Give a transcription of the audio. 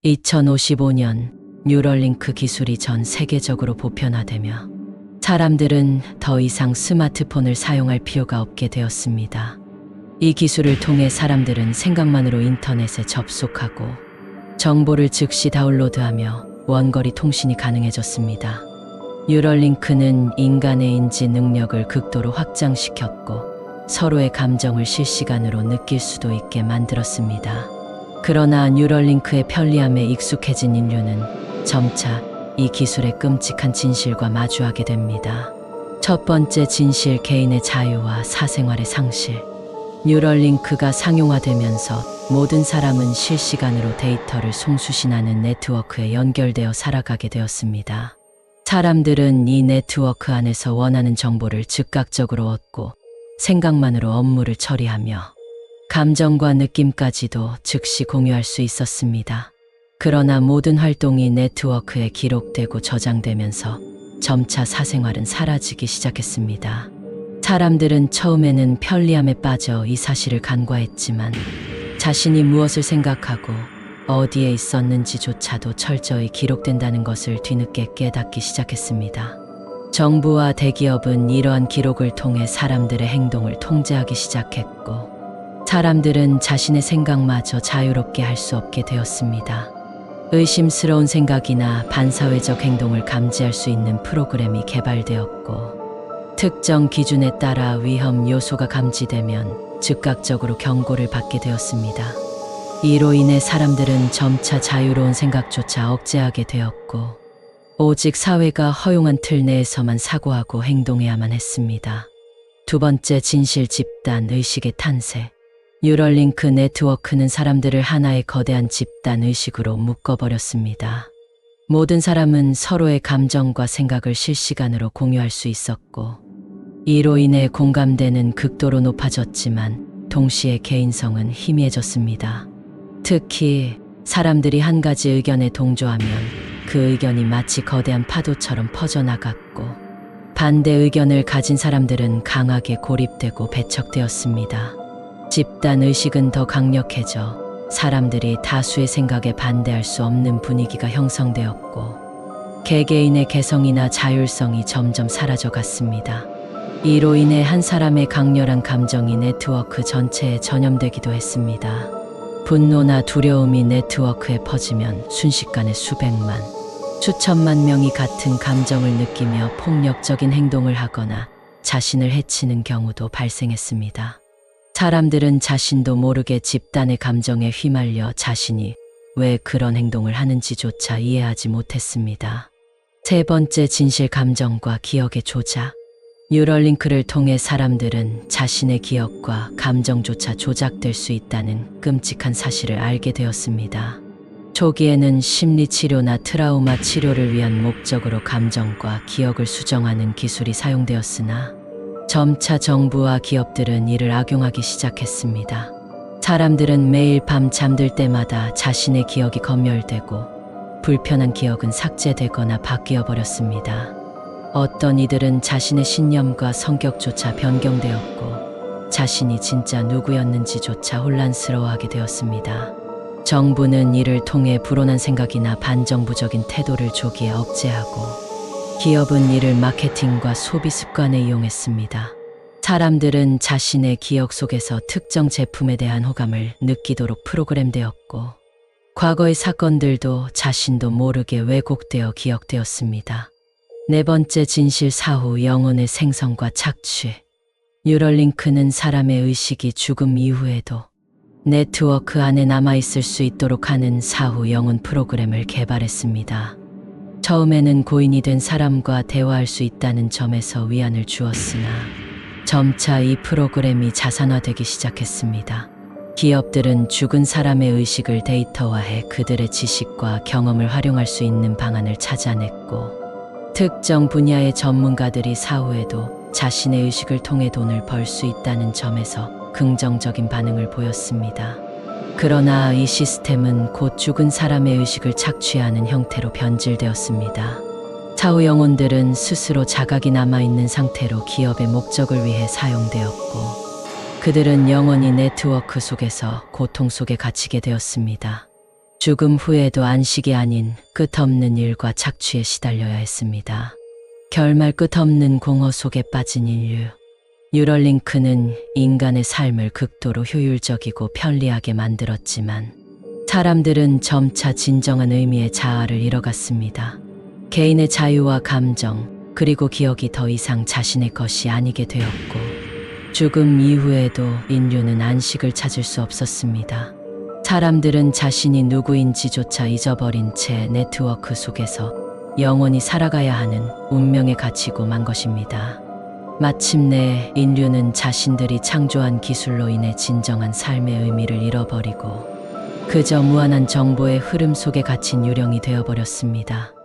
2055년 뉴럴링크 기술이 전 세계적으로 보편화되며 사람들은 더 이상 스마트폰을 사용할 필요가 없게 되었습니다. 이 기술을 통해 사람들은 생각만으로 인터넷에 접속하고 정보를 즉시 다운로드하며 원거리 통신이 가능해졌습니다. 뉴럴링크는 인간의 인지 능력을 극도로 확장시켰고 서로의 감정을 실시간으로 느낄 수도 있게 만들었습니다. 그러나 뉴럴링크의 편리함에 익숙해진 인류는 점차 이 기술의 끔찍한 진실과 마주하게 됩니다. 첫 번째 진실, 개인의 자유와 사생활의 상실. 뉴럴링크가 상용화되면서 모든 사람은 실시간으로 데이터를 송수신하는 네트워크에 연결되어 살아가게 되었습니다. 사람들은 이 네트워크 안에서 원하는 정보를 즉각적으로 얻고 생각만으로 업무를 처리하며 감정과 느낌까지도 즉시 공유할 수 있었습니다. 그러나 모든 활동이 네트워크에 기록되고 저장되면서 점차 사생활은 사라지기 시작했습니다. 사람들은 처음에는 편리함에 빠져 이 사실을 간과했지만 자신이 무엇을 생각하고 어디에 있었는지조차도 철저히 기록된다는 것을 뒤늦게 깨닫기 시작했습니다. 정부와 대기업은 이러한 기록을 통해 사람들의 행동을 통제하기 시작했고 사람들은 자신의 생각마저 자유롭게 할 수 없게 되었습니다. 의심스러운 생각이나 반사회적 행동을 감지할 수 있는 프로그램이 개발되었고 특정 기준에 따라 위험 요소가 감지되면 즉각적으로 경고를 받게 되었습니다. 이로 인해 사람들은 점차 자유로운 생각조차 억제하게 되었고 오직 사회가 허용한 틀 내에서만 사고하고 행동해야만 했습니다. 두 번째 진실, 집단 의식의 탄생. 뉴럴링크 네트워크는 사람들을 하나의 거대한 집단 의식으로 묶어버렸습니다. 모든 사람은 서로의 감정과 생각을 실시간으로 공유할 수 있었고 이로 인해 공감대는 극도로 높아졌지만 동시에 개인성은 희미해졌습니다. 특히 사람들이 한 가지 의견에 동조하면 그 의견이 마치 거대한 파도처럼 퍼져나갔고 반대 의견을 가진 사람들은 강하게 고립되고 배척되었습니다. 집단 의식은 더 강력해져 사람들이 다수의 생각에 반대할 수 없는 분위기가 형성되었고 개개인의 개성이나 자율성이 점점 사라져갔습니다. 이로 인해 한 사람의 강렬한 감정이 네트워크 전체에 전염되기도 했습니다. 분노나 두려움이 네트워크에 퍼지면 순식간에 수백만, 수천만 명이 같은 감정을 느끼며 폭력적인 행동을 하거나 자신을 해치는 경우도 발생했습니다. 사람들은 자신도 모르게 집단의 감정에 휘말려 자신이 왜 그런 행동을 하는지조차 이해하지 못했습니다. 세 번째 진실, 감정과 기억의 조작. 뉴럴링크를 통해 사람들은 자신의 기억과 감정조차 조작될 수 있다는 끔찍한 사실을 알게 되었습니다. 초기에는 심리치료나 트라우마 치료를 위한 목적으로 감정과 기억을 수정하는 기술이 사용되었으나 점차 정부와 기업들은 이를 악용하기 시작했습니다. 사람들은 매일 밤 잠들 때마다 자신의 기억이 검열되고 불편한 기억은 삭제되거나 바뀌어 버렸습니다. 어떤 이들은 자신의 신념과 성격조차 변경되었고 자신이 진짜 누구였는지조차 혼란스러워하게 되었습니다. 정부는 이를 통해 불온한 생각이나 반정부적인 태도를 조기에 억제하고 기업은 이를 마케팅과 소비 습관에 이용했습니다. 사람들은 자신의 기억 속에서 특정 제품에 대한 호감을 느끼도록 프로그램되었고 과거의 사건들도 자신도 모르게 왜곡되어 기억되었습니다. 네 번째 진실, 사후 영혼의 생성과 착취. 뉴럴링크는 사람의 의식이 죽음 이후에도 네트워크 안에 남아있을 수 있도록 하는 사후 영혼 프로그램을 개발했습니다. 처음에는 고인이 된 사람과 대화할 수 있다는 점에서 위안을 주었으나 점차 이 프로그램이 자산화되기 시작했습니다. 기업들은 죽은 사람의 의식을 데이터화해 그들의 지식과 경험을 활용할 수 있는 방안을 찾아냈고 특정 분야의 전문가들이 사후에도 자신의 의식을 통해 돈을 벌 수 있다는 점에서 긍정적인 반응을 보였습니다. 그러나 이 시스템은 곧 죽은 사람의 의식을 착취하는 형태로 변질되었습니다. 사후 영혼들은 스스로 자각이 남아있는 상태로 기업의 목적을 위해 사용되었고 그들은 영원히 네트워크 속에서 고통 속에 갇히게 되었습니다. 죽음 후에도 안식이 아닌 끝없는 일과 착취에 시달려야 했습니다. 결말 끝없는 공허 속에 빠진 인류. 뉴럴링크는 인간의 삶을 극도로 효율적이고 편리하게 만들었지만 사람들은 점차 진정한 의미의 자아를 잃어갔습니다. 개인의 자유와 감정, 그리고 기억이 더 이상 자신의 것이 아니게 되었고, 죽음 이후에도 인류는 안식을 찾을 수 없었습니다. 사람들은 자신이 누구인지조차 잊어버린 채 네트워크 속에서 영원히 살아가야 하는 운명에 갇히고 만 것입니다. 마침내 인류는 자신들이 창조한 기술로 인해 진정한 삶의 의미를 잃어버리고 그저 무한한 정보의 흐름 속에 갇힌 유령이 되어버렸습니다.